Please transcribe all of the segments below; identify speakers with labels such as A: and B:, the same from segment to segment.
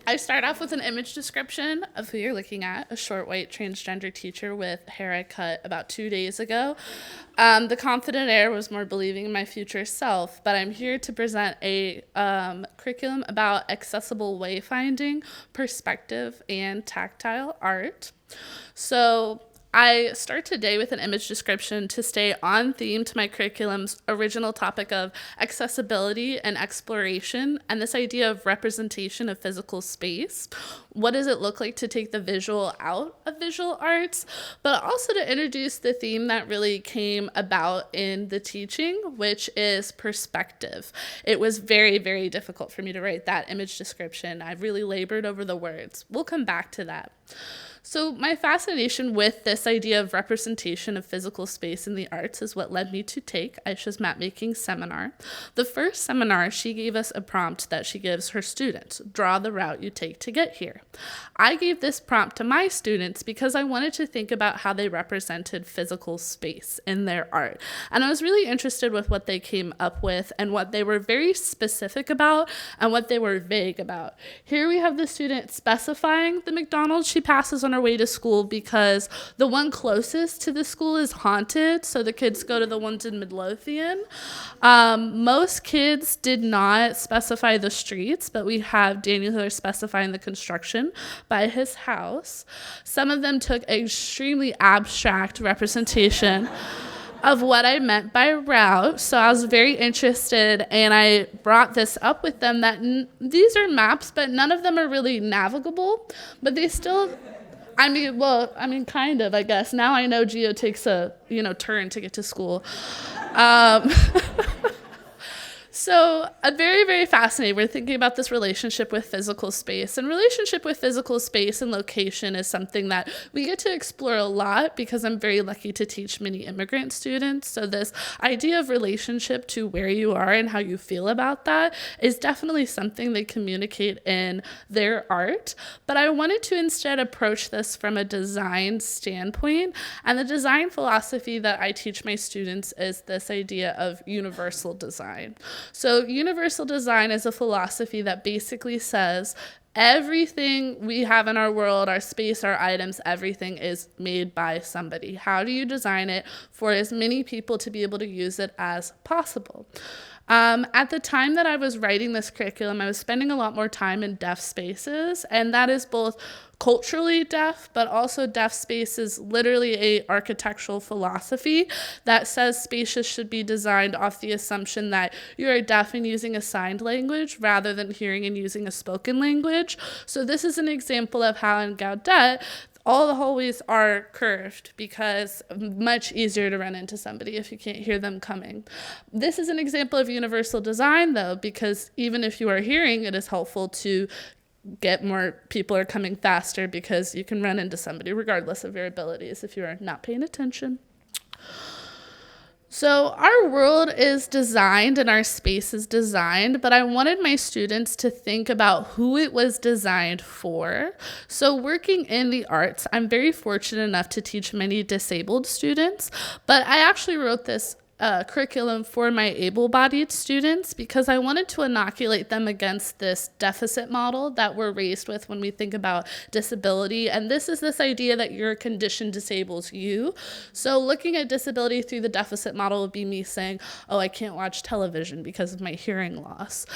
A: I start off with an image description of who you're looking at, a short white transgender teacher with hair I cut about 2 days ago. The confident air was more believing in my future self, but I'm here to present a curriculum about accessible wayfinding, perspective, and tactile art. So I start today with an image description to stay on theme to my curriculum's original topic of accessibility and exploration, and this idea of representation of physical space. What does it look like to take the visual out of visual arts, but also to introduce the theme that really came about in the teaching, which is perspective. It was very, very difficult for me to write that image description. I really labored over the words. We'll come back to that. So my fascination with this idea of representation of physical space in the arts is what led me to take Aisha's mapmaking seminar. The first seminar, she gave us a prompt that she gives her students: draw the route you take to get here. I gave this prompt to my students because I wanted to think about how they represented physical space in their art. And I was really interested with what they came up with and what they were very specific about and what they were vague about. Here we have the student specifying the McDonald's she passes on her way to school because the one closest to the school is haunted, so the kids go to the ones in Midlothian. Most kids did not specify the streets, but we have Daniel Hiller specifying the construction by his house. Some of them took extremely abstract representation of what I meant by route. So I was very interested, and I brought this up with them that these are maps, but none of them are really navigable, but they still, kind of, I guess. Now I know Geo takes a, turn to get to school. So I'm very, very fascinated. We're thinking about this relationship with physical space. And relationship with physical space and location is something that we get to explore a lot because I'm very lucky to teach many immigrant students. So this idea of relationship to where you are and how you feel about that is definitely something they communicate in their art. But I wanted to instead approach this from a design standpoint. And the design philosophy that I teach my students is this idea of universal design. So universal design is a philosophy that basically says everything we have in our world, our space, our items, everything is made by somebody. How do you design it for as many people to be able to use it as possible? At the time that I was writing this curriculum, I was spending a lot more time in deaf spaces, and that is both culturally deaf, but also deaf space is literally a architectural philosophy that says spaces should be designed off the assumption that you are deaf and using a signed language rather than hearing and using a spoken language. So this is an example of how in Gaudet, all the hallways are curved because much easier to run into somebody if you can't hear them coming. This is an example of universal design, though, because even if you are hearing, it is helpful to get more people are coming faster because you can run into somebody regardless of your abilities if you are not paying attention. So our world is designed and our space is designed, but I wanted my students to think about who it was designed for. So working in the arts, I'm very fortunate enough to teach many disabled students, but I actually wrote this curriculum for my able-bodied students because I wanted to inoculate them against this deficit model that we're raised with when we think about disability. And this is this idea that your condition disables you. So looking at disability through the deficit model would be me saying, oh, I can't watch television because of my hearing loss.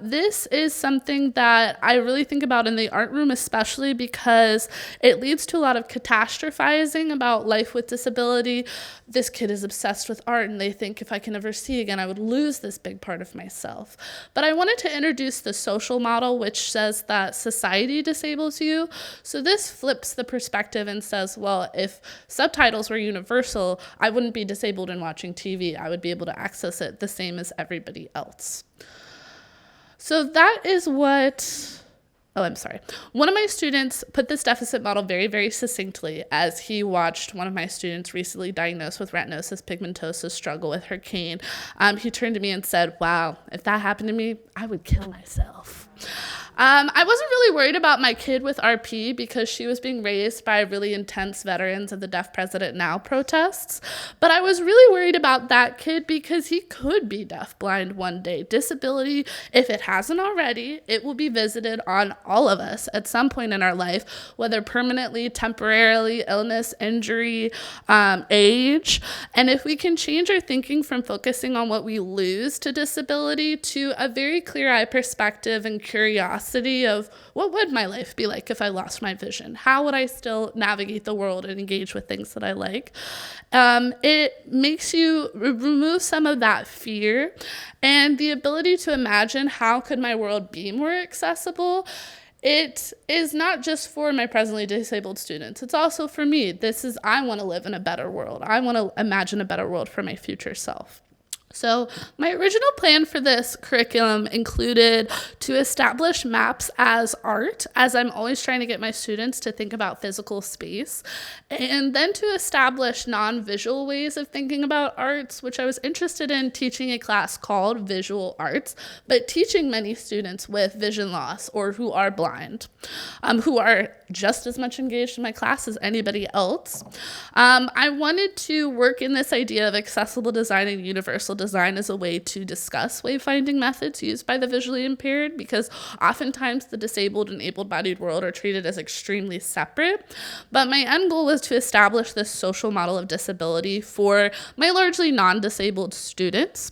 A: This is something that I really think about in the art room, especially because it leads to a lot of catastrophizing about life with disability. This kid is obsessed with art, and they think if I can never see again, I would lose this big part of myself. But I wanted to introduce the social model, which says that society disables you. So this flips the perspective and says, well, if subtitles were universal, I wouldn't be disabled in watching TV. I would be able to access it the same as everybody else. So that is what... One of my students put this deficit model very, very succinctly as he watched one of my students recently diagnosed with retinosis pigmentosa struggle with her cane. He turned to me and said, wow, if that happened to me, I would kill myself. I wasn't really worried about my kid with RP because she was being raised by really intense veterans of the Deaf President Now protests. But I was really worried about that kid because he could be deafblind one day. Disability, if it hasn't already, it will be visited on all of us at some point in our life, whether permanently, temporarily, illness, injury, age. And if we can change our thinking from focusing on what we lose to disability to a very clear-eyed perspective and curiosity of what would my life be like if I lost my vision? How would I still navigate the world and engage with things that I like? It makes you remove some of that fear and the ability to imagine how could my world be more accessible. It is not just for my presently disabled students. It's also for me. I want to live in a better world. I want to imagine a better world for my future self. So my original plan for this curriculum included to establish maps as art, as I'm always trying to get my students to think about physical space, and then to establish non-visual ways of thinking about arts, which I was interested in teaching a class called Visual Arts, but teaching many students with vision loss or who are blind, who are just as much engaged in my class as anybody else. I wanted to work in this idea of accessible design and universal design as a way to discuss wayfinding methods used by the visually impaired, because oftentimes the disabled and able-bodied world are treated as extremely separate. But my end goal was to establish this social model of disability for my largely non-disabled students.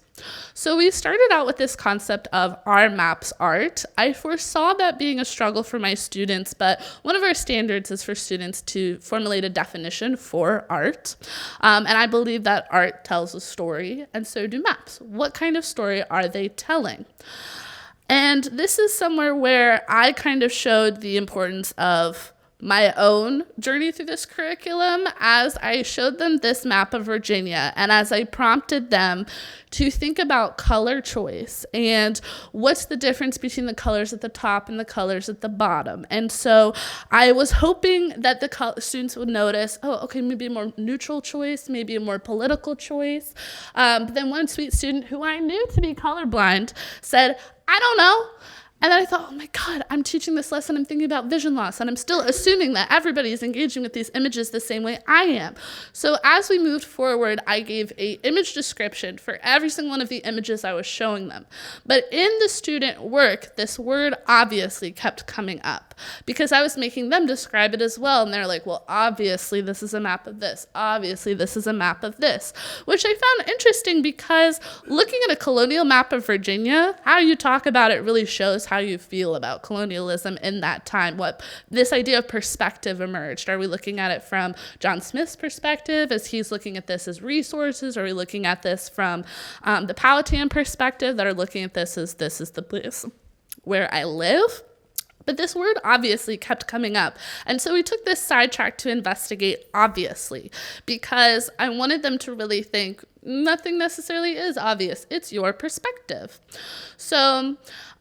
A: So we started out with this concept of our maps art. I foresaw that being a struggle for my students, but one of our standards is for students to formulate a definition for art. And I believe that art tells a story, and so do maps. What kind of story are they telling? And this is somewhere where I kind of showed the importance of my own journey through this curriculum as I showed them this map of Virginia and as I prompted them to think about color choice and what's the difference between the colors at the top and the colors at the bottom. And so I was hoping that the students would notice, oh, okay, maybe a more neutral choice, maybe a more political choice. But then one sweet student who I knew to be colorblind said, I don't know. And then I thought, oh my God, I'm teaching this lesson, I'm thinking about vision loss, and I'm still assuming that everybody is engaging with these images the same way I am. So as we moved forward, I gave an image description for every single one of the images I was showing them. But in the student work, this word obviously kept coming up because I was making them describe it as well. And they're like, well, obviously this is a map of this. Obviously this is a map of this, which I found interesting because looking at a colonial map of Virginia, how you talk about it really shows how you feel about colonialism in that time. What this idea of perspective emerged. Are we looking at it from John Smith's perspective as he's looking at this as resources? Are we looking at this from the Powhatan perspective that are looking at this as this is the place where I live? But this word obviously kept coming up. And so we took this sidetrack to investigate obviously, because I wanted them to really think nothing necessarily is obvious. It's your perspective. So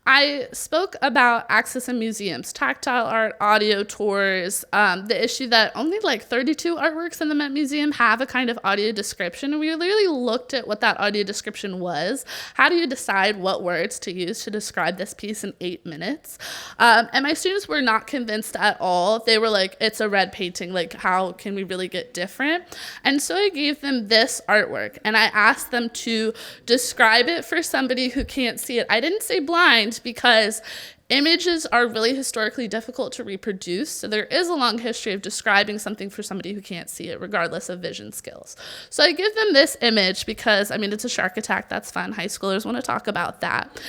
A: I spoke about access in museums, tactile art, audio tours, the issue that only like 32 artworks in the Met Museum have a kind of audio description. And we really looked at what that audio description was. How do you decide what words to use to describe this piece in 8 minutes? And my students were not convinced at all. They were like, it's a red painting. Like, how can we really get different? And so I gave them this artwork and I asked them to describe it for somebody who can't see it. I didn't say blind, because images are really historically difficult to reproduce. So there is a long history of describing something for somebody who can't see it, regardless of vision skills. So I give them this image because, I mean, it's a shark attack. That's fun. High schoolers want to talk about that.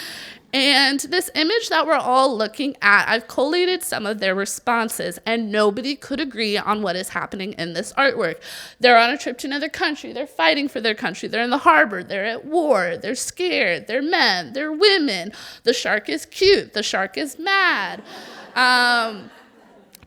A: And this image that we're all looking at, I've collated some of their responses, and nobody could agree on what is happening in this artwork. They're on a trip to another country. They're fighting for their country. They're in the harbor. They're at war. They're scared. They're men. They're women. The shark is cute. The shark is mad.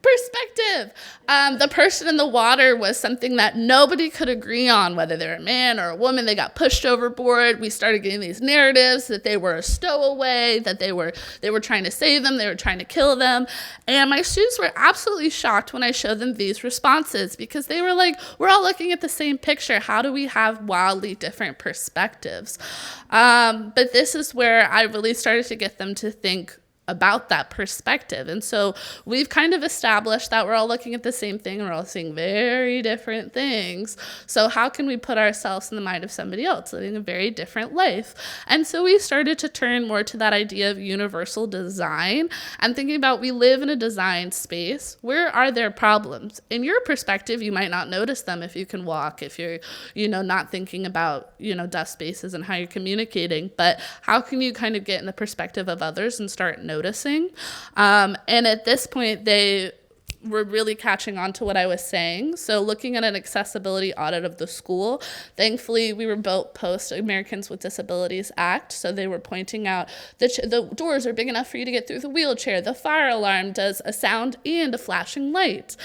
A: Perspective. The person in the water was something that nobody could agree on, whether they're a man or a woman. They got pushed overboard. We started getting these narratives that they were a stowaway, that they were trying to save them, they were trying to kill them. And my students were absolutely shocked when I showed them these responses, because they were like, we're all looking at the same picture. How do we have wildly different perspectives? But this is where I really started to get them to think about that perspective. And so we've kind of established that we're all looking at the same thing and we're all seeing very different things. So how can we put ourselves in the mind of somebody else living a very different life? And so we started to turn more to that idea of universal design and thinking about, we live in a design space. Where are there problems? In your perspective, you might not notice them if you can walk, if you're, not thinking about, deaf spaces and how you're communicating, but how can you kind of get in the perspective of others and start noticing? And at this point, they were really catching on to what I was saying. So looking at an accessibility audit of the school, thankfully we were built post Americans with Disabilities Act. So they were pointing out the doors are big enough for you to get through the wheelchair. The fire alarm does a sound and a flashing light.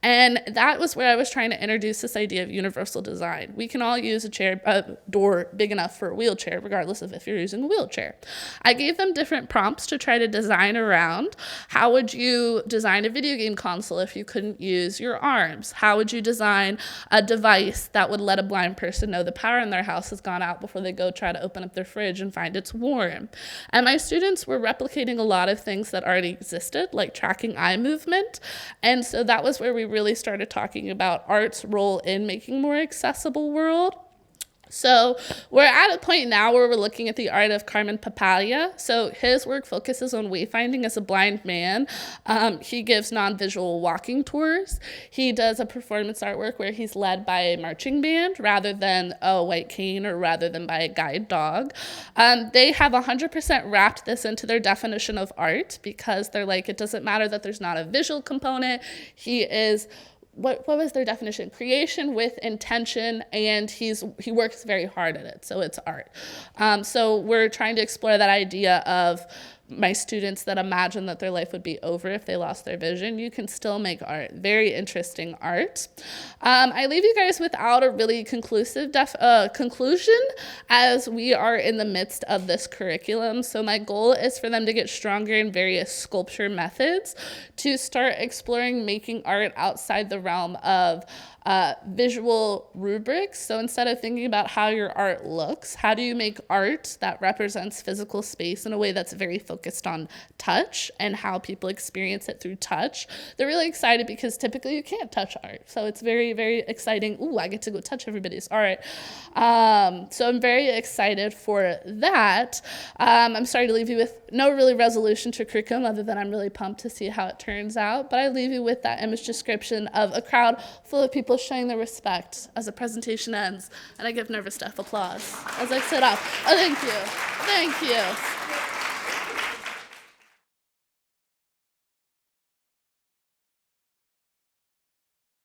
A: And that was where I was trying to introduce this idea of universal design. We can all use a door big enough for a wheelchair, regardless of if you're using a wheelchair. I gave them different prompts to try to design around. How would you design a video game console if you couldn't use your arms? How would you design a device that would let a blind person know the power in their house has gone out before they go try to open up their fridge and find it's warm? And my students were replicating a lot of things that already existed, like tracking eye movement. And so that was where we really started talking about art's role in making a more accessible world. So we're at a point now where we're looking at the art of Carmen Papalia. So his work focuses on wayfinding as a blind man. He gives non-visual walking tours. He does a performance artwork where he's led by a marching band rather than a white cane or rather than by a guide dog. They have 100% wrapped this into their definition of art because they're like, it doesn't matter that there's not a visual component. He is what was their definition? Creation with intention, and he works very hard at it, so it's art. So we're trying to explore that idea of my students that imagine that their life would be over if they lost their vision. You can still make art. Very interesting art. I leave you guys without a really conclusive conclusion as we are in the midst of this curriculum. So my goal is for them to get stronger in various sculpture methods, to start exploring making art outside the realm of visual rubrics. So instead of thinking about how your art looks, how do you make art that represents physical space in a way that's very focused on touch and how people experience it through touch? They're really excited because typically you can't touch art. So it's very, very exciting. Ooh, I get to go touch everybody's art. So I'm very excited for that. I'm sorry to leave you with no really resolution to curriculum other than I'm really pumped to see how it turns out. But I leave you with that image description of a crowd full of people showing their respect as the presentation ends, and I give Nervous Deaf applause as I sit up. Oh, thank you. Thank you.